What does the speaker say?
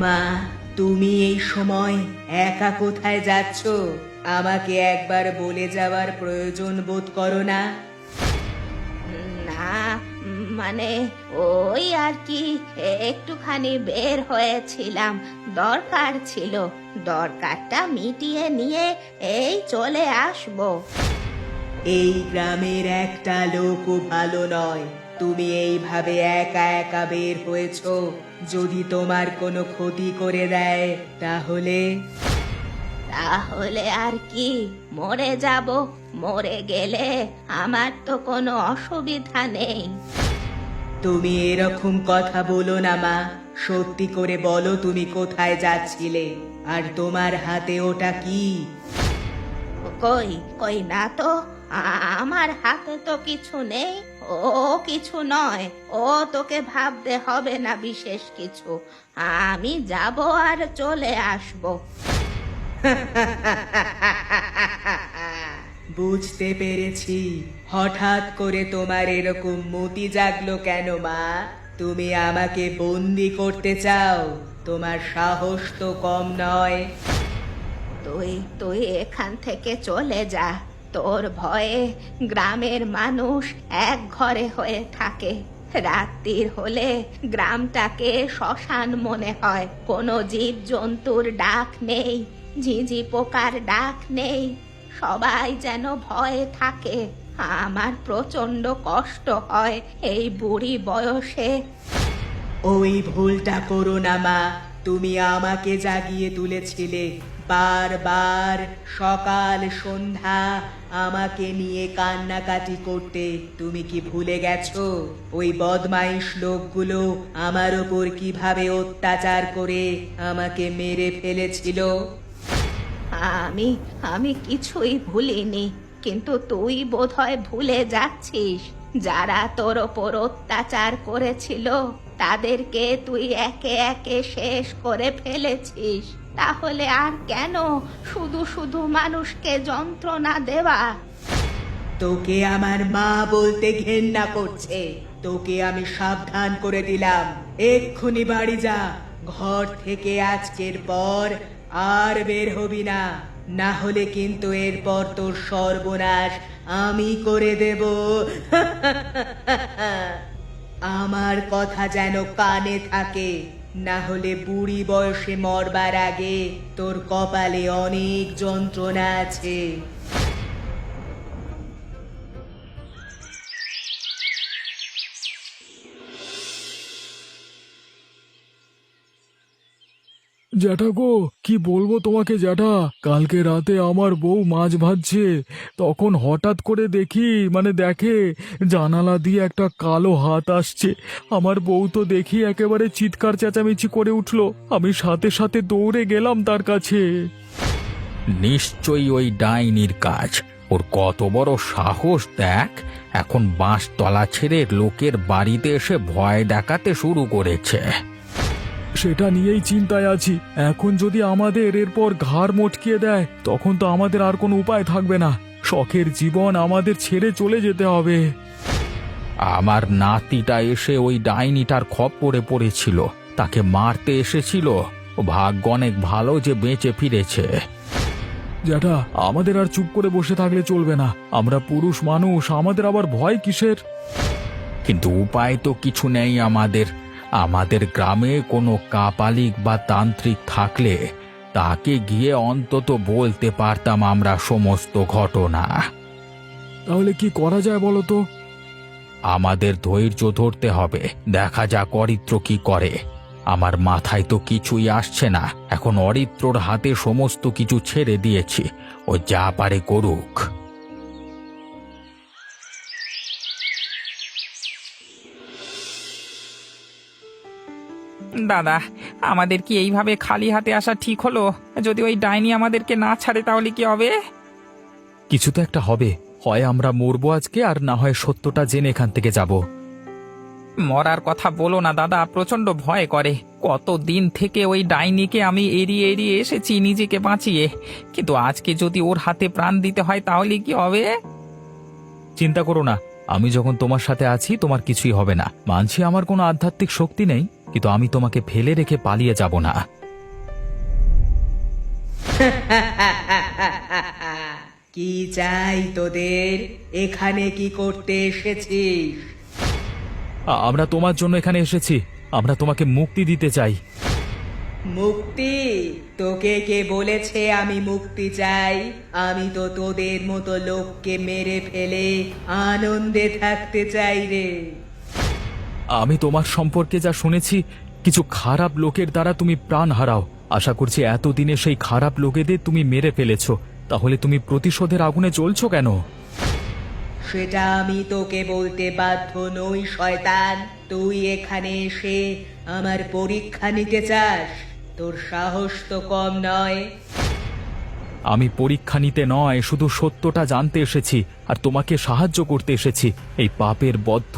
মা, তুমি এই সময় একা কোথায় যাচ্ছ? আমাকে একবার বলে যাওয়ার প্রয়োজন বোধ করো না? না, মানে ওই আর কি, একটুখানি বের হয়েছিলাম, দরকার ছিল। দরকারটা মিটিয়ে নিয়ে এই চলে আসবো। এই গ্রামের একটা লোকও ভালো নয়। তুমি এইভাবে একা একা বের হয়েছো। যদি তোমার কোনো ক্ষতি করে দেয় তাহলে? তাহলে আর কি, মরে যাব। মরে গেলে আমার তো কোনো অসুবিধা নেই। তুমি এরকম কথা বলো না মা। সত্যি করে বলো তুমি কোথায় যাচ্ছিলে, আর তোমার হাতে ওটা কি? কই কই না তো, আমার হাতে তো কিছু নেই। ও কিছু নয়, ও তোকে ভাবতে হবে না বিশেষ কিছু। আমি যাব আর চলে আসব। বুঝতে পেরেছি। হঠাৎ করে তোমার এরকম মতি জাগলো কেন মা? তুমি আমাকে বন্দি করতে চাও? তোমার সাহস তো কম নয়। তুই তুই এখান থেকে চলে যা। তোর ভয়ে গ্রামের মানুষ এক ঘরে হয়ে থাকে। রাত্রির হলে গ্রামটাকে শ্মশান মনে হয়। কোনো জীব জন্তুর ডাক নেই, ঝিঁঝি পোকার ডাক নেই। সবাই যেন ভয়ে থাকে। আমার প্রচন্ড কষ্ট হয় এই বুড়ি বয়সে। ওই ভুলটা করো না মা। তুমি আমাকে জাগিয়ে তুলেছিলে বারবার, সকাল সন্ধ্যা আমাকে নিয়ে কান্নাকাটি করতে। তুমি কি ভুলে গেছো ওই বদমাইশ লোকগুলো আমার ওপর কিভাবে অত্যাচার করে আমাকে মেরে ফেলেছিল? আমি আমি কিছুই ভুলিনি, কিন্তু তুই বোধহয় ভুলে যাচ্ছিস। যারা তোর ওপর অত্যাচার করেছিল তাদেরকে তুই একে একে শেষ করে ফেলেছিস। তাহলে আর কেন শুধু শুধু মানুষকে যন্ত্রণা দেওয়া? তোকে আমার মা বলতে ঘেন্না করছে। তোকে আমি সাবধান করে দিলাম, এক্ষুনি বাড়ি যা। ঘর থেকে আজকের পর আর বের হবি না, না হলে কিন্তু এরপর তোর সর্বনাশ আমি করে দেব। আমার কথা যেন কানে থাকে, না হলে বুড়ি বয়সে মরবার আগে তোর কপালে অনেক যন্ত্রণা আছে। জ্যাঠা গো, কি বলবো তোমাকে জ্যাঠা। কালকে রাতে আমার বউ মাছ ভাজছে, তখন হঠাৎ করে দেখে জানালা দিয়ে একটা কালো হাত আসছে। আমার বউ তো দেখি একেবারে চিৎকার চেঁচামেচি করে উঠলো। আমি সাথে সাথে দৌড়ে গেলাম তার কাছে। নিশ্চয়ই ওই ডাইনির কাজ। ওর কত বড় সাহস দেখ! এখন বাঁশ তলা ছেড়ে লোকের বাড়িতে এসে ভয় দেখাতে শুরু করেছে। সেটা নিয়েই চিন্তায় আছি। এখন যদি আমাদের এরপর ঘাড় মটকিয়ে দেয়, তখন তো আমাদের আর কোনো উপায় থাকবে না। শখের জীবন আমাদের ছেড়ে চলে যেতে হবে। আমার নাতিটা এসে ওই ডাইনিটার খপ্পরে পড়েছিল, তাকে মারতে এসেছিল। ও ভাগ্য অনেক ভালো যে বেঁচে ফিরেছে। জ্যাঠা, আমাদের আর চুপ করে বসে থাকলে চলবে না। আমরা পুরুষ মানুষ, আমাদের আবার ভয় কিসের? কিন্তু উপায় তো কিছু নেই আমাদের। আমাদের গ্রামে কোনো কাপালিক বা তান্ত্রিক থাকলে তাকে গিয়ে অন্তত বলতে পারতাম আমরা সমস্ত ঘটনা। তাহলে কি করা যায় বলো তো? আমাদের ধৈর্য ধরতে হবে, দেখা যাক অরিত্র কি করে। আমার মাথায় তো কিছুই আসছে না। এখন অরিত্রর হাতে সমস্ত কিছু ছেড়ে দিয়েছি, ও যা পারে করুক। দাদা, আমাদের কি এইভাবে খালি হাতে আসা ঠিক হলো? যদি ওই ডাইনি আমাদেরকে না ছাড়ে তাহলে কি হবে? কিছু তো একটা হবে। হয় আমরা মরবো আজকে, আর না হয় সত্যটা জেনে এখান থেকে যাব। মরার কথা বলো না দাদা, প্রচন্ড ভয় করে। কতদিন থেকে ওই ডাইনিকে আমি এড়িয়ে এড়িয়ে এসেছি নিজেকে বাঁচিয়ে, কিন্তু আজকে যদি ওর হাতে প্রাণ দিতে হয় তাহলে কি হবে? চিন্তা করো না, আমি যখন তোমার সাথে আছি তোমার কিছুই হবে না। মানছি আমার কোনো আধ্যাত্মিক শক্তি নেই, কিন্তু আমি তোমাকে ফেলে রেখে পালিয়ে যাব না। কি চাই তোদের? এখানে কি করতে এসেছিস? আমরা তোমার জন্য এখানে এসেছি। আমরা তোমাকে মুক্তি দিতে চাই। মুক্তি? তোকে কে বলেছে আমি মুক্তি চাই? আমি তো তোদের মতো লোককে মেরে ফেলে আনন্দে থাকতে চাই রে। আমি তোমার সম্পর্কে যা শুনেছি, কিছু খারাপ লোকের দ্বারা তুমি প্রাণ হারাও। আশা করছি এতদিনে সেই খারাপ লোকেদের তুমি মেরে ফেলেছো। তাহলে তুমি প্রতিশোধের আগুনে জ্বলছো কেন? সেটা আমি তোকে বলতে বাধ্য নই শয়তান। তুই এখানে এসে আমার পরীক্ষা নিতে চাস? তোর সাহস তো কম নয়। আমি পরীক্ষা নিতে নয়, শুধু সত্যটা জানতে এসেছি আর তোমাকে সাহায্য করতে এসেছি। এই পাপের বদ্ধ